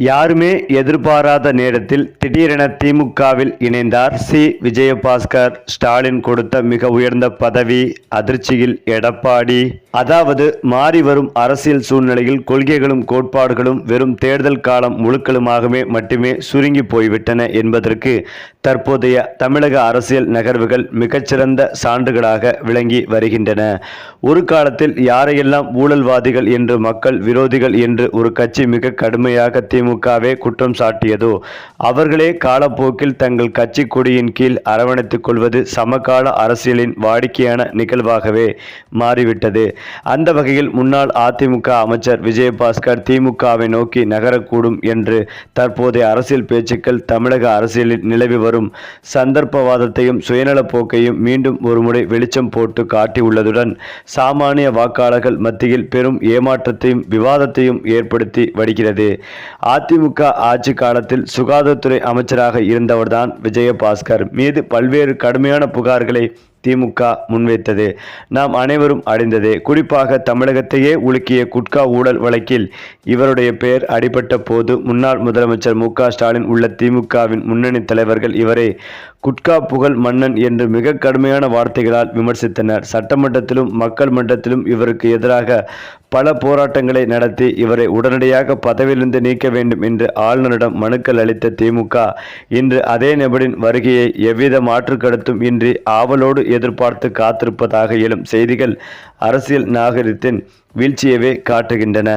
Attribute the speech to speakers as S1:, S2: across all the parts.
S1: யாருமே எதிர்பாராத நேரத்தில் திடீரென திமுகவில் இணைந்தார் விஜயபாஸ்கர். ஸ்டாலின் கொடுத்த மிக உயர்ந்த பதவி அதிர்ச்சியில் எடப்பாடி. அதாவது மாறி வரும் அரசியல் சூழ்நிலையில் கொள்கைகளும் கோட்பாடுகளும் வெறும் தேர்தல் காலம் முழுக்களுமாகவே மட்டுமே சுருங்கி போய்விட்டன என்பதற்கு தற்போதைய தமிழக அரசியல் நகர்வுகள் மிகச்சிறந்த சான்றுகளாக விளங்கி வருகின்றன. ஒரு காலத்தில் யாரையெல்லாம் ஊழல்வாதிகள் என்று மக்கள் விரோதிகள் என்று ஒரு கட்சி மிக கடுமையாக திமுகவே குற்றம் சாட்டியதோ அவர்களே காலப்போக்கில் தங்கள் கட்சி கொடியின் கீழ் அரவணைத்துக் கொள்வது சமகால அரசியலின் வாடிக்கையான நிகழ்வாகவே மாறிவிட்டது. அந்த வகையில் முன்னாள் அதிமுக அமைச்சர் விஜயபாஸ்கர் திமுகவை நோக்கி நகரக்கூடும் என்று தற்போதைய அரசியல் பேச்சுக்கள் தமிழக அரசியலில் நிலவி வரும் சந்தர்ப்பவாதத்தையும் சுயநல போக்கையும் மீண்டும் ஒருமுறை வெளிச்சம் போட்டு காட்டியுள்ளதுடன் சாமானிய வாக்காளர்கள் மத்தியில் பெரும் ஏமாற்றத்தையும் விவாதத்தையும் ஏற்படுத்தி வருகிறது. அதிமுக ஆட்சி காலத்தில் சுகாதாரத்துறை அமைச்சராக இருந்தவர்தான் விஜயபாஸ்கர் மீது பல்வேறு கடுமையான புகார்களை திமுக முன்வைத்தது நாம் அனைவரும் அறிந்ததே. குறிப்பாக தமிழகத்தையே உலுக்கிய குட்கா ஊழல் வழக்கில் இவருடைய பெயர் அடிபட்ட போது முன்னாள் முதலமைச்சர் மு.க. ஸ்டாலின் உள்ள திமுகவின் முன்னணி தலைவர்கள் இவரை குட்கா புகழ் மன்னன் என்று மிக கடுமையான வார்த்தைகளால் விமர்சித்தனர். சட்டமன்றத்திலும் மக்கள் மன்றத்திலும் இவருக்கு எதிராக பல போராட்டங்களை நடத்தி இவரை உடனடியாக பதவியிலிருந்து நீக்க வேண்டும் என்று ஆளுநரிடம் மனுக்கள் அளித்த திமுக இன்று அதே நபரின் வருகையை எவ்வித மாற்று கருத்தும் இன்றி ஆவலோடு எதிர்பார்த்து காத்திருப்பதாக எழும் செய்திகள் அரசியல் நாகரிகத்தின் வீழ்ச்சியவே காட்டுகின்றன.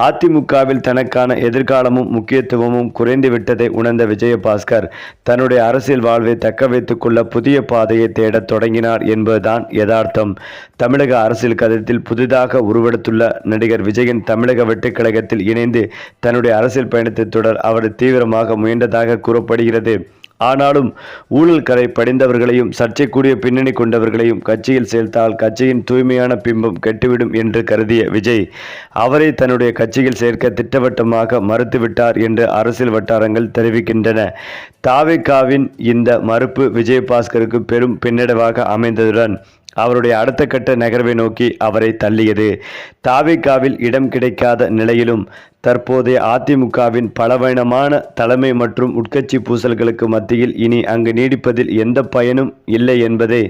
S1: அதிமுகவில் தனக்கான எதிர்காலமும் முக்கியத்துவமும் குறைந்துவிட்டதை உணர்ந்த விஜயபாஸ்கர் தன்னுடைய அரசியல் வாழ்வை தக்க வைத்துக் கொள்ள புதிய பாதையை தேடத் தொடங்கினார் என்பதுதான் யதார்த்தம். தமிழக அரசியல் கதத்தில் புதிதாக உருவெடுத்துள்ள நடிகர் விஜயின் தமிழக வெற்றிக் கழகத்தில் இணைந்து தன்னுடைய அரசியல் பயணத்தை தொடர அவர் தீவிரமாக முயன்றதாக கூறப்படுகிறது. ஆனாலும் ஊழல் கரை படிந்தவர்களையும் சர்ச்சைக்குரிய பின்னணி கொண்டவர்களையும் கட்சியில் சேர்த்தால் கட்சியின் தூய்மையான பிம்பம் கெட்டுவிடும் என்று கருதிய விஜய் அவரை தன்னுடைய கட்சியில் சேர்க்க திட்டவட்டமாக மறுத்துவிட்டார் என்று அரசியல் வட்டாரங்கள் தெரிவிக்கின்றன. தாவேகாவின் இந்த மறுப்பு விஜயபாஸ்கருக்கு பெரும் பின்னடைவாக அமைந்ததுடன் அவருடைய அடுத்த கட்ட நகர்வை நோக்கி அவரை தள்ளியது. தாவேகாவில் இடம் கிடைக்காத நிலையிலும் தற்போதைய அதிமுகவின் பலவீனமான தலைமை மற்றும் உட்கட்சி பூசல்களுக்கு மத்தியில் இனி அங்கு நீடிப்பதில் எந்த பயனும் இல்லை என்பதை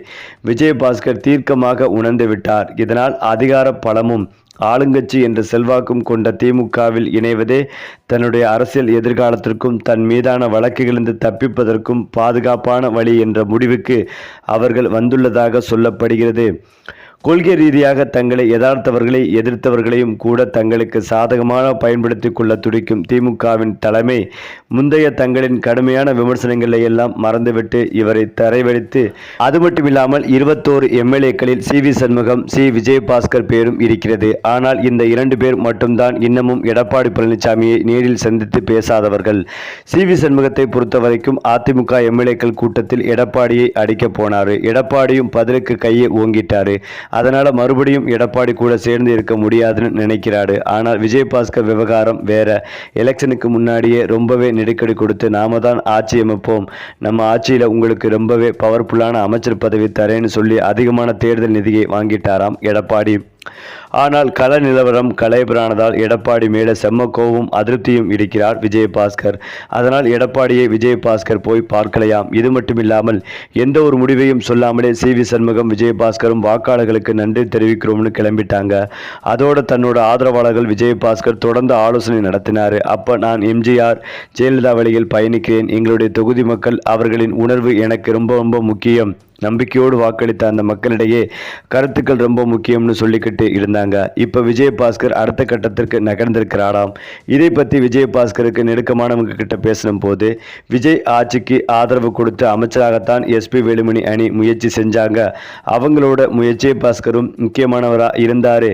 S1: விஜயபாஸ்கர் தீர்க்கமாக உணர்ந்துவிட்டார். இதனால் அதிகார பலமும் ஆளுங்கட்சி என்ற செல்வாக்கும் கொண்ட திமுகவில் இணைவதே தன்னுடைய அரசியல் எதிர்காலத்திற்கும் தன் மீதான வழக்குகளிலிருந்து தப்பிப்பதற்கும் பாதுகாப்பான வழி என்ற முடிவுக்கு அவர்கள் வந்துள்ளதாக சொல்லப்படுகிறது. கொள்கை ரீதியாக தங்களை எதிர்த்தவர்களை எதிர்த்தவர்களையும் கூட தங்களுக்கு சாதகமாக பயன்படுத்தி கொள்ள துடிக்கும் திமுகவின் தலைமை முந்தைய தங்களின் கடுமையான விமர்சனங்களை எல்லாம் மறந்துவிட்டு இவரை தரைவழித்து அது மட்டுமில்லாமல் 21 எம்எல்ஏக்களில் வி சண்முகம் விஜயபாஸ்கர் பேரும் இருக்கிறது. ஆனால் இந்த 2 பேர் மட்டும்தான் இன்னமும் எடப்பாடி பழனிசாமியை நேரில் சந்தித்து பேசாதவர்கள். வி சண்முகத்தை பொறுத்தவரைக்கும் அதிமுக எம்எல்ஏக்கள் கூட்டத்தில் எடப்பாடியை அடிக்க போனார். எடப்பாடியும் பதிலுக்கு கையை ஓங்கிட்டாரு. அதனால மறுபடியும் எடப்பாடி கூட சேர்ந்து இருக்க முடியாதுன்னு நினைக்கிறாரு. ஆனால் விஜயபாஸ்கர் விவகாரம் வேற. எலெக்ஷனுக்கு முன்னாடியே ரொம்பவே நெருக்கடி கொடுத்து நாம தான் ஆட்சி அமைப்போம், நம்ம ஆட்சியில் உங்களுக்கு ரொம்பவே பவர்ஃபுல்லான அமைச்சர் பதவி தரேன்னு சொல்லி அதிகமான தேர்தல் நிதியை வாங்கிட்டாராம் எடப்பாடி. ஆனால் கள நிலவரம் கலைபரானதால் எடப்பாடி மேலே செம்ம கோபமும் அதிருப்தியும் இருக்கிறார் விஜயபாஸ்கர். அதனால் எடப்பாடியை விஜயபாஸ்கர் போய் பார்க்கலையாம். இது மட்டுமில்லாமல் எந்த ஒரு முடிவையும் சொல்லாமலே வி சண்முகம் விஜயபாஸ்கரும் வாக்காளர்களுக்கு நன்றி தெரிவிக்கிறோம்னு கிளம்பிட்டாங்க. அதோடு தன்னோட ஆதரவாளர்கள் விஜயபாஸ்கர் தொடர்ந்து ஆலோசனை நடத்தினார். அப்போ நான் எம்ஜிஆர் ஜெயலலிதா வழியில் பயணிக்கிறேன், எங்களுடைய தொகுதி மக்கள் அவர்களின் உணர்வு எனக்கு ரொம்ப ரொம்ப முக்கியம், நம்பிக்கையோடு வாக்களித்த அந்த மக்களிடையே கருத்துக்கள் ரொம்ப முக்கியம்னு சொல்லிக்கிட்டு இருந்தாங்க. இப்போ விஜயபாஸ்கர் அடுத்த கட்டத்திற்கு நகர்ந்திருக்கிறாராம். இதை பற்றி விஜயபாஸ்கருக்கு நெருக்கமானவங்க கிட்ட பேசின போது விஜய் ஆட்சிக்கு ஆதரவு கொடுத்து அமைச்சராகத்தான் எஸ்பி வேலுமணி அணி முயற்சி செஞ்சாங்க, அவங்களோட விஜயபாஸ்கரும் முக்கியமானவராக இருந்தார்.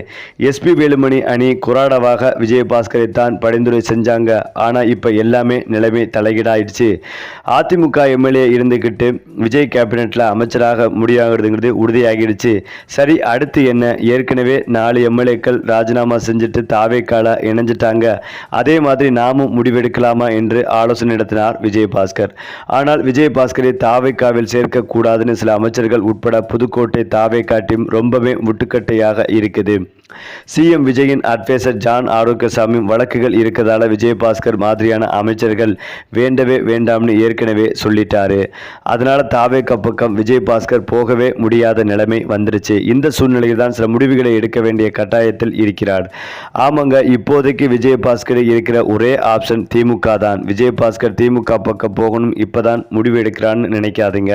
S1: எஸ்பி வேலுமணி அணி குராடாவாக விஜயபாஸ்கரை தான் பரிந்துரை செஞ்சாங்க. ஆனால் இப்போ எல்லாமே நிலைமை தலைகீடாயிடுச்சு. அதிமுக எம்எல்ஏ இருந்துக்கிட்டு விஜய் கேபினெட்டில் அமைச்சர் முடியாதுங்கிறது உறுதியாகிடுச்சு. சரி, அடுத்து என்ன? ஏற்கனவே 4 எம்எல்ஏக்கள் ராஜினாமா செஞ்சுட்டு தாவேகால இணைஞ்சிட்டாங்க. அதே மாதிரி நாமும் முடிவெடுக்கலாமா என்று ஆலோசனை நடத்தினார் விஜயபாஸ்கர். ஆனால் விஜயபாஸ்கரை தாவேகாவில் சேர்க்க கூடாதுன்னு சில அமைச்சர்கள் உட்பட புதுக்கோட்டை தாவேகா டீம் ரொம்பவே முட்டுக்கட்டையாக இருக்குது. சிஎம் விஜயின் அட்வைசர் ஜான் ஆரோக்கியசாமி வழக்குகள் இருக்கதால விஜயபாஸ்கர் மாதிரியான அமைச்சர்கள் வேண்டவே வேண்டாம்னு ஏற்கனவே சொல்லிட்டாரு. அதனால தாவேகா பக்கம் விஜயபாஸ்கர் போகவே முடியாத நிலைமை வந்துருச்சு. இந்த சூழ்நிலையில் தான் சில முடிவுகளை எடுக்க வேண்டிய கட்டாயத்தில் இருக்கிறார். ஆமாங்க, இப்போதைக்கு விஜயபாஸ்கர் இருக்கிற ஒரே ஆப்ஷன் திமுக தான். விஜயபாஸ்கர் திமுக பக்கம் போகணும் இப்பதான் முடிவு எடுக்கிறான்னு நினைக்காதீங்க.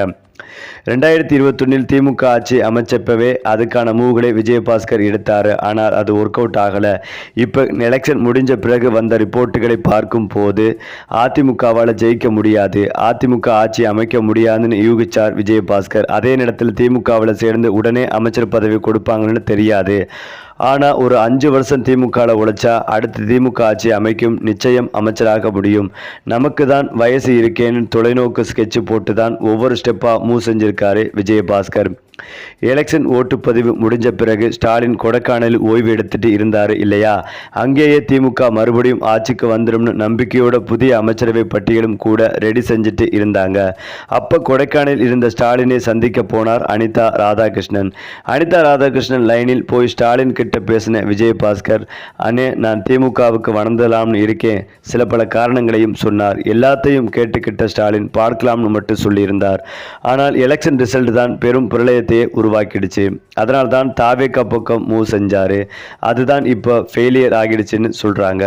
S1: 2021 திமுக ஆட்சி அமைச்சப்பவே அதுக்கான மூவ்களை விஜயபாஸ்கர் எடுத்தாரு. ஆனால் அது ஒர்க் அவுட் ஆகல. இப்போ எலெக்ஷன் முடிஞ்ச பிறகு வந்த ரிப்போர்ட்டுகளை பார்க்கும் போது அதிமுகவால் ஜெயிக்க முடியாது, அதிமுக ஆட்சி அமைக்க முடியாதுன்னு யூகிச்சார் விஜயபாஸ்கர். அதே நேரத்தில் திமுகவில் சேர்ந்து உடனே அமைச்சர் பதவி கொடுப்பாங்கன்னு தெரியாது. ஆனால் ஒரு 5 வருஷம் திமுகவில் உழைச்சா அடுத்த திமுக ஆட்சி அமைக்கும், நிச்சயம் அமைச்சராக முடியும். நமக்கு தான் வயசு இருக்கேன்னு தொலைநோக்கு ஸ்கெட்சு போட்டு தான் ஒவ்வொரு ஸ்டெப்பாக மூவ் செஞ்சிருக்காரு விஜயபாஸ்கர். எலெக்ஷன் ஓட்டுப்பதிவு முடிஞ்ச பிறகு ஸ்டாலின் கொடைக்கானலில் ஓய்வு எடுத்துட்டு இருந்தாரு இல்லையா, அங்கேயே திமுக மறுபடியும் ஆட்சிக்கு வந்துடும்னு நம்பிக்கையோட புதிய அமைச்சரவை பட்டியலும் கூட ரெடி செஞ்சுட்டு இருந்தாங்க. அப்போ கொடைக்கானலில் இருந்த ஸ்டாலினை சந்திக்க போனார் அனிதா ராதாகிருஷ்ணன். அனிதா ராதாகிருஷ்ணன் லைனில் போய் ஸ்டாலின் கிட்ட பேசின விஜயபாஸ்கர், அண்ணே நான் திமுகவுக்கு வளர்ந்தலாம்னு இருக்கேன், சில பல காரணங்களையும் சொன்னார். எல்லாத்தையும் கேட்டுக்கிட்ட ஸ்டாலின் பார்க்கலாம்னு மட்டும் சொல்லியிருந்தார். ஆனால் எலெக்ஷன் ரிசல்ட் தான் பெரும் பிரளயத்தை உருவாக்கிடுச்சு. அதனால தான் தாவேகா பக்கம் மூவ் செஞ்சாரு. அதுதான் இப்போ ஃபெயிலியர் ஆகிடுச்சுன்னு சொல்றாங்க.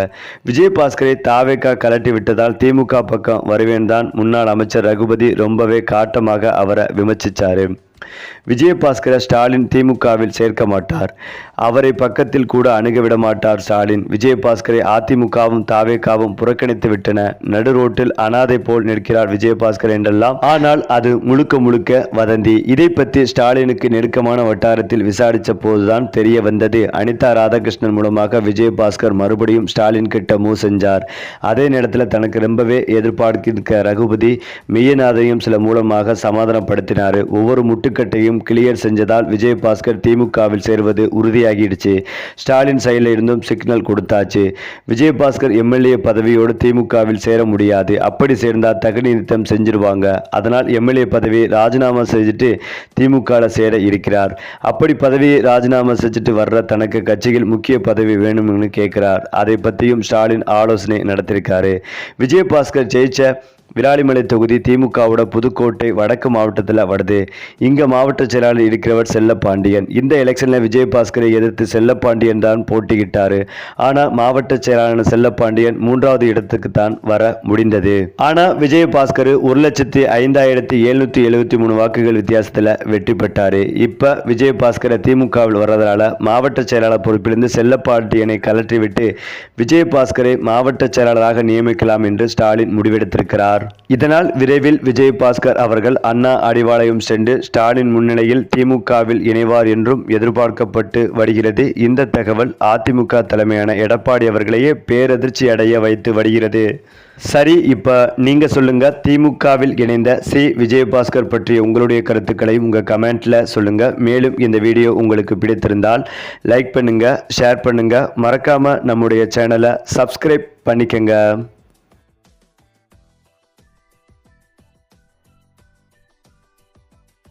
S1: விஜயபாஸ்கரை தாவேகா கலட்டி விட்டதால் திமுக பக்கம் வருவேன் தான் முன்னாள் அமைச்சர் ரகுபதி ரொம்பவே காட்டமாக அவரை விமர்சிச்சாரு. விஜயபாஸ்கரை ஸ்டாலின் திமுகவில் சேர்க்க மாட்டார், அவரை பக்கத்தில் கூட அணுகவிட மாட்டார் ஸ்டாலின். விஜயபாஸ்கரை அதிமுகவும் தாவேகாவும் புறக்கணித்து விட்டன. நடு ரோட்டில் அனாதை போல் நிற்கிறார் விஜயபாஸ்கர் என்றெல்லாம். ஆனால் அது முழுக்க முழுக்க வதந்தி. இதை பற்றி ஸ்டாலினுக்கு நெருக்கமான வட்டாரத்தில் விசாரித்த போதுதான் தெரிய வந்தது. அனிதா ராதாகிருஷ்ணன் மூலமாக விஜயபாஸ்கர் மறுபடியும் ஸ்டாலின் கிட்ட மூவ் செஞ்சார். அதே நேரத்தில் தனக்கு ரொம்பவே எதிர்பார்க்கிற ரகுபதி மெய்யநாதையும் சில மூலமாக சமாதானப்படுத்தினார். ஒவ்வொரு முட்டுக்கட்டையும் கிளியர் செஞ்சதால் விஜயபாஸ்கர் திமுகவில் சேர்வது உறுதியாகிடுச்சு. ஸ்டாலின் சைடில் இருந்தும் சிக்னல் கொடுத்தாச்சு. விஜயபாஸ்கர் எம்எல்ஏ பதவியோடு திமுகவில் சேர முடியாது, அப்படி சேர்ந்தால் தகுதி நிறுத்தம் செஞ்சிருவாங்க. அதனால் எம்எல்ஏ பதவியை ராஜினாமா செஞ்சுட்டு திமுகவில் சேர இருக்கிறார். அப்படி பதவியை ராஜினாமா செஞ்சுட்டு வர்ற தனக்கு கட்சியில் முக்கிய பதவி வேணும்னு கேட்கிறார். அதை பற்றியும் ஸ்டாலின் ஆலோசனை நடத்திருக்காரு. விஜயபாஸ்கர் ஜெயிச்ச விராலிமலை தொகுதி திமுகவோட புதுக்கோட்டை வடக்கு மாவட்டத்தில் வருது. இங்கே மாவட்ட செயலாளர் இருக்கிறவர் செல்லப்பாண்டியன். இந்த எலெக்ஷனில் விஜயபாஸ்கரை எதிர்த்து செல்லப்பாண்டியன் தான் போட்டியிட்டார். ஆனால் மாவட்ட செயலாளர் செல்லப்பாண்டியன் 3வது இடத்துக்கு தான் வர முடிந்தது. ஆனால் விஜயபாஸ்கர் 1,05,773 வாக்குகள் வித்தியாசத்தில் வெற்றி பெற்றார். இப்போ விஜயபாஸ்கரை திமுகவில் வர்றதால மாவட்ட செயலாளர் பொறுப்பிலிருந்து செல்லப்பாண்டியனை கலற்றிவிட்டு விஜயபாஸ்கரை மாவட்ட செயலாளராக நியமிக்கலாம் என்று ஸ்டாலின் முடிவெடுத்திருக்கிறார். இதனால் விரைவில் விஜயபாஸ்கர் அவர்கள் அண்ணா அறிவாலயம் சென்று ஸ்டாலின் முன்னிலையில் திமுகவில் இணைவார் என்றும் எதிர்பார்க்கப்பட்டு வருகிறது. இந்த தகவல் அதிமுக தலைமையான எடப்பாடி அவர்களையே பேரதிர்ச்சி அடைய வைத்து வருகிறது. சரி, இப்போ நீங்கள் சொல்லுங்கள், திமுகவில் இணைந்த விஜயபாஸ்கர் பற்றிய உங்களுடைய கருத்துக்களையும் உங்கள் கமெண்ட்டில் சொல்லுங்கள். மேலும் இந்த வீடியோ உங்களுக்கு பிடித்திருந்தால் லைக் பண்ணுங்கள், ஷேர் பண்ணுங்கள், மறக்காமல் நம்முடைய சேனலை சப்ஸ்கிரைப் பண்ணிக்கங்க.